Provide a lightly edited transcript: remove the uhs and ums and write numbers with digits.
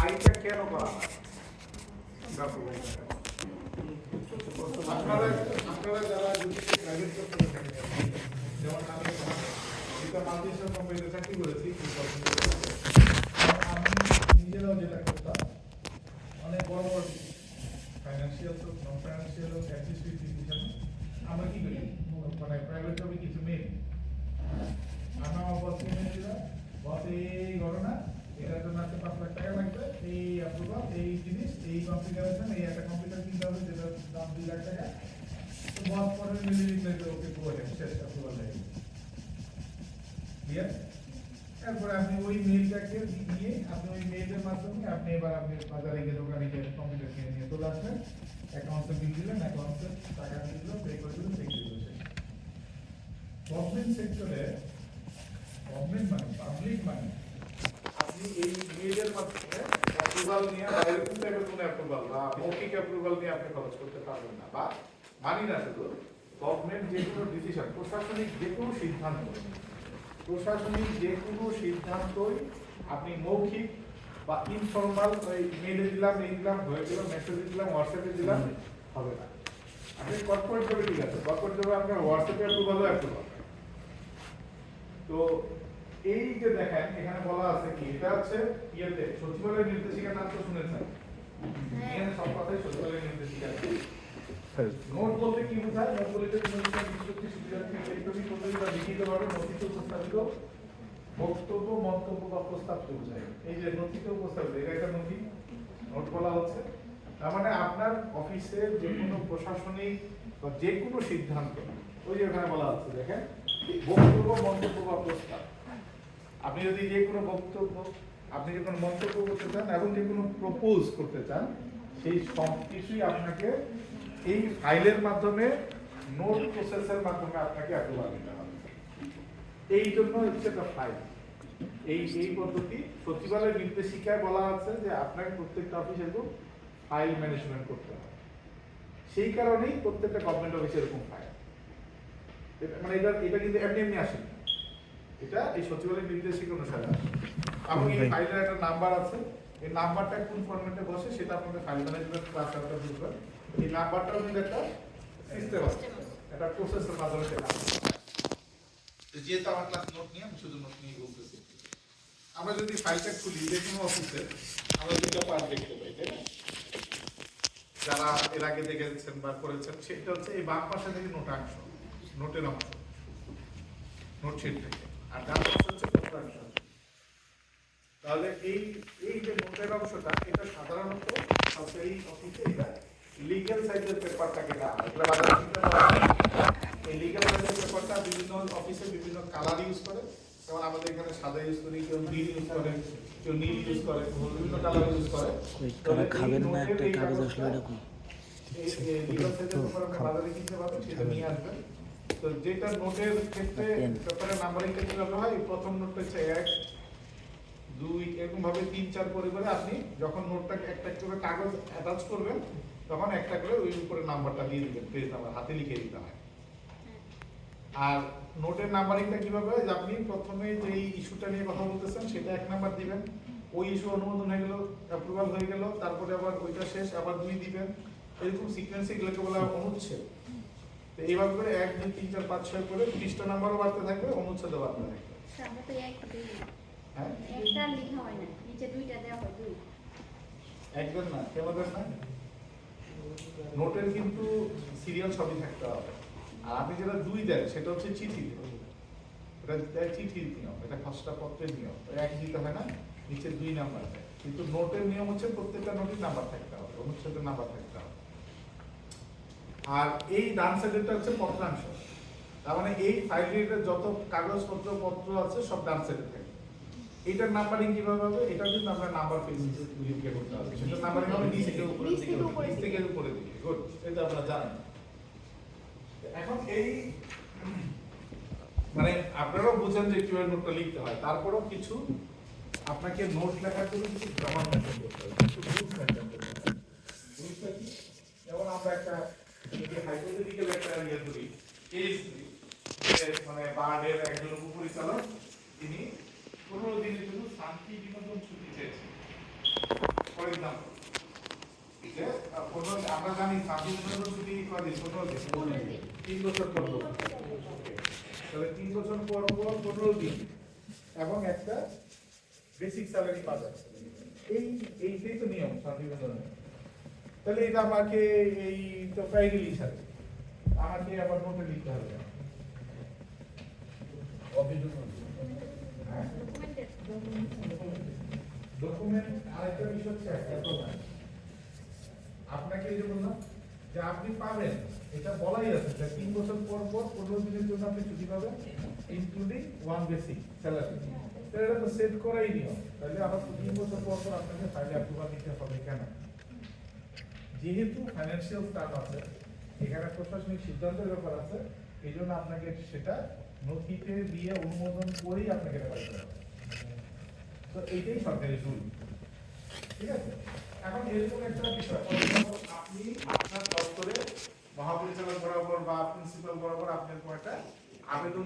ফাইলটা কেন করা হয় আপনারা যারা যদি প্রাইভেট সেক্টরে থাকেন, যেমন আমি যেটা মাল্টিনেশনাল কোম্পানিতে চাকরি করেছি, আমি নিজেরাও যেটা করতাম, অনেক বড় বড় ফাইন্যান্সিয়াল হোক, নন ফাইন্যান্সিয়াল হোক, অ্যাডমিনিস্ট্রেটিভ ডিসিশন আমরা কি করি, মানে প্রাইভেট জবে কিছু মেয়ে আমরা আমার বসকে মেয়ে দিলাম, বস এই ঘটনা, এটার জন্য আছে 5 লাখ টাকা লাগবে, এই অ্যাপ্রুভাল, এই জিনিস, এই কনফিগারেশন, এই একটা কম্পিউটার কিনতে হবে যেটার দাম 2 লাখ টাকা। তো বস পরে মিলে দিতে ওকে পুরো শেষ অ্যাপ্রুভাল লাগে। ক্লিয়ার? এরপরে আপনি ওই মেইলটাকে দিয়ে আপনি ওই মেইলের মাধ্যমে আপনি এবার আপনি বাজারে গিয়ে দোকানে গিয়ে কম্পিউটার কিনে নিয়ে চলে আসবেন, অ্যাকাউন্টে বিল দিলেন, অ্যাকাউন্টে টাকা দিয়ে দিল, পে করে দিলেন, চেক দিয়ে দিলেন। গভর্নমেন্ট সেক্টরে গভর্নমেন্ট মানি, পাবলিক মানি, আপনি এই মেইলের মাধ্যমে অ্যাপ্রুভাল নিয়ে ডাইরেক্ট টাইপের কোনো অ্যাপ্রুভাল বা মৌখিক অ্যাপ্রুভাল নিয়ে আপনি খরচ করতে পারবেন না, বা মানি না শুধু গভর্নমেন্ট যে কোনো ডিসিশন, প্রশাসনিক যে কোনো সিদ্ধান্তই আপনি মৌখিক বা ইনফর্মাল ওই মেইলে দিলাম, এই দিলাম, হয়ে গেল, মেসেজে দিলাম, হোয়াটসঅ্যাপে দিলাম, হবে না। আপনি কর্পোরেট জবে ঠিক আছে, কর্পোরেট জবে আপনার হোয়াটসঅ্যাপে অ্যাপ্রুভাল। তো এই যে দেখেন এখানে বলা আছে কি, এটা হচ্ছে ইয়েতে সচিবালয়ের নির্দেশিকার নাম তো শুনেছেন, এখানে সব কথাই সচিবালয়ের নির্দেশিকা। নোট বলতে কি বোঝায়? নোট বলতে নিষ্পত্তি সুবিধা থেকে ইলেকট্রনিক পদ্ধতি বা লিখিতভাবে নথিতে উপস্থাপিত বক্তব্য, মন্তব্য বা প্রস্তাবকে বোঝায়। এই যে নথিতে উপস্থাপিত, এটা একটা নথি, নোট বলা হচ্ছে। তার মানে আপনার অফিসের যে কোনো প্রশাসনিক বা যে কোনো সিদ্ধান্ত, ওই যে ওখানে বলা হচ্ছে দেখেন, বক্তব্য, মন্তব্য বা প্রস্তাব। আপনি যদি যে কোনো বক্তব্য, আপনি যে কোনো মন্তব্য করতে চান এবং যে কোনো প্রপোজ করতে চান, সেই সব কিছুই আপনাকে এই ফাইলের মাধ্যমে, নোট প্রসেসের মাধ্যমে আপনাকে অ্যাপ্রুভাল দিতে হবে। এই জন্য হচ্ছে একটা ফাইল। এই পদ্ধতি সচিবালয়ের নির্দেশিকায় বলা আছে যে আপনাকে প্রত্যেকটা অফিসে এরকম ফাইল ম্যানেজমেন্ট করতে হবে। সেই কারণেই প্রত্যেকটা গভর্নমেন্ট অফিসে এরকম ফাইল, মানে এটা কিন্তু এমনি আসে না, এটা এই সচিবালয়ের নির্দেশিকা অনুসারে আসে। এবং এই ফাইলের একটা নাম্বার আছে, এই নাম্বারটা কোন ফরম্যাটে বসে সেটা আপনাদের ফাইল ম্যানেজমেন্ট ক্লাস একটা বুঝবেন। এই নাম্বারটাও কিন্তু একটা সিস্টেম আছে, একটা প্রসেসের মাধ্যমে সেটা। যেহেতু আমার ক্লাস নোট নিয়ে, আমি শুধু নোট নিয়ে বলতেছি। আমরা যদি ফাইলটা খুলি যে কোনো অফিসে, আমরা দুটো পার্ট দেখতে পাই, তাই না? যারা এর আগে দেখেছেন বা করেছেন, সেটা হচ্ছে এই বাম পাশে থেকে নোটাংশ, নোটের অংশ, নোটশিট থেকে, আর ডান পাশে হচ্ছে পত্রাংশ। তাহলে এই যে নোটের অংশটা, এটা সাধারণত এই অফিসে এটা লিগ্যাল সাইজের পেপারটাকে দেওয়া হয়। এগুলো বাজারে কিনতে পাওয়া যায়। এই লিগ্যাল সাইজের পেপারটা বিভিন্ন অফিসে বিভিন্ন কালার ইউজ করে, যেমন আমাদের এখানে সাদা ইউজ করি, কেউ নীল ইউজ করে, কেউ নীল ইউজ করে, বিভিন্ন কালার ইউজ করে। খাবেন না একটা কাগজ আসলে এটা কই? এই লিগ্যাল সাইজের পেপার আপনি বাজারে কিনতে পাবেন, সেটা নিয়ে আসবেন। তো যেটা নোটের ক্ষেত্রে পেপারের নাম্বারিংটা কিভাবে হয়, প্রথম নোটটা হচ্ছে 1, 2 এরকম ভাবে 3, 4 করে আপনি যখন নোটটাকে একটা করে কাগজ অ্যাটাচ করবেন, তখন একটা করে ওই উপরে নাম্বারটা দিয়ে দিবেন, পেজ নাম্বার হাতে লিখে দিতে হয়। আর নোটের নাম্বারিংটা কিভাবে হয়, যে আপনি প্রথমে যে ইস্যুটা নিয়ে কথা বলতেছেন সেটা 1 নাম্বার দিবেন, ওই ইস্যু অনুমোদন হয়ে গেল, অ্যাপ্রুভাল হয়ে গেল, তারপরে আবার ওইটা শেষ, আবার 2 দিবেন, এরকম সিকোয়েন্সে এগুলোকে বলা হয় অনুচ্ছেদ। তো এইভাবে করে 1, 2, 3, 4, 5, 6 করে 20টা নাম্বারও বাড়তে থাকবে, অনুচ্ছেদও বাড়তে থাকবে। আমরা তো একটা লেখা হয় না, নিচে 2টা দেওয়া হয়, 2 একদম না, কেন না? নোটের কিন্তু সিরিয়াল সবই থাকতে হবে। আর আপনি যেটা 2 দেন সেটা হচ্ছে চিঠি, এটা চিঠির নিয়ম, এটা খসড়া পত্রের নিয়ম, এক দিতে হয় না, নিচে 2 নাম্বার দেয়। কিন্তু নোটের নিয়ম হচ্ছে প্রত্যেকটা নোটের নাম্বার থাকতে হবে, অনুচ্ছেদের নাম্বার থাকতে হবে। আর এই ডান সাইডেরটা হচ্ছে পত্রাংশ, তার মানে এই ফাইলের যত কাগজপত্র পত্র আছে সব ডান সাইডে থাকে। এটার নাম্বারিং কিভাবে হবে, এটা কিন্তু আমরা নাম্বার পেজ লিখে করতে হবে, সেটা নাম্বারিং হবে নিচ থেকে উপরে দিকে, নিচ থেকে উপরে দিকে। গুড, এটা আপনারা জানেন। এখন এই মানে আপনারাও বুঝেন যে কিভাবে নোটটা লিখতে হয়, তারপরেও কিছু আপনাকে নোট লেখার জন্য কিছু গ্রামার মেনটেন করতে হবে, কিছু রুলস মেনটেন করতে হবে। রুলসটা কি? যেমন আমরা একটা হাইপোথেটিক্যাল একটা ইয়ে ধরি, কেস ধরি, মানে বার্ডের একজন উপপরিচালক, তিনি 15 দিনের জন্য শান্তি বিনোদন ছুটি চেয়েছেন। ফর এক্সাম্পল যে আমরা জানি সাবজেক্ট ছুটি কদিন 15 দিন 3 বছর পর পর। তাহলে 3 বছর পর পর 15 দিন এবং একটা বেসিক স্যালারি পাবে। এইটাই তো নিয়ম সংবিধানের। তাহলে এটা আমাকে এই তো পেয়ে গেলি সাথে আমাকে আবার নোটে লিখতে হবে না। ডকুমেন্ট আরেকটা বিষয় হচ্ছে আপনাকে এই যে বললাম যে আপনি পাবেন এটা বলাই আছে যে 3 বছর পর পর 15 দিনের জন্য আপনি ছুটি পাবেন ইনক্লুডিং ওয়ান বেসিক স্যালারি। তো এটা তো সেট করাই নিয়ম। তাহলে আবার 3 বছর পর পর আপনাকে ফাইলে অ্যাপ্রুভাল দিতে হবে কেন? যেহেতু ফাইন্যান্সিয়াল স্টাফ আছে এখানে প্রশাসনিক সিদ্ধান্তের ব্যাপার আছে এই জন্য আপনাকে সেটা নথিতে দিয়ে অনুমোদন করেই আপনাকে এটা করতে হবে। তো এইটাই সরকারি রুল। ঠিক আছে, এখন এরকম একটা বিষয় আপনি আপনার দপ্তরে মহাপরিচালক বরাবর বা প্রিন্সিপাল বরাবর আপনি এরকম একটা আবেদন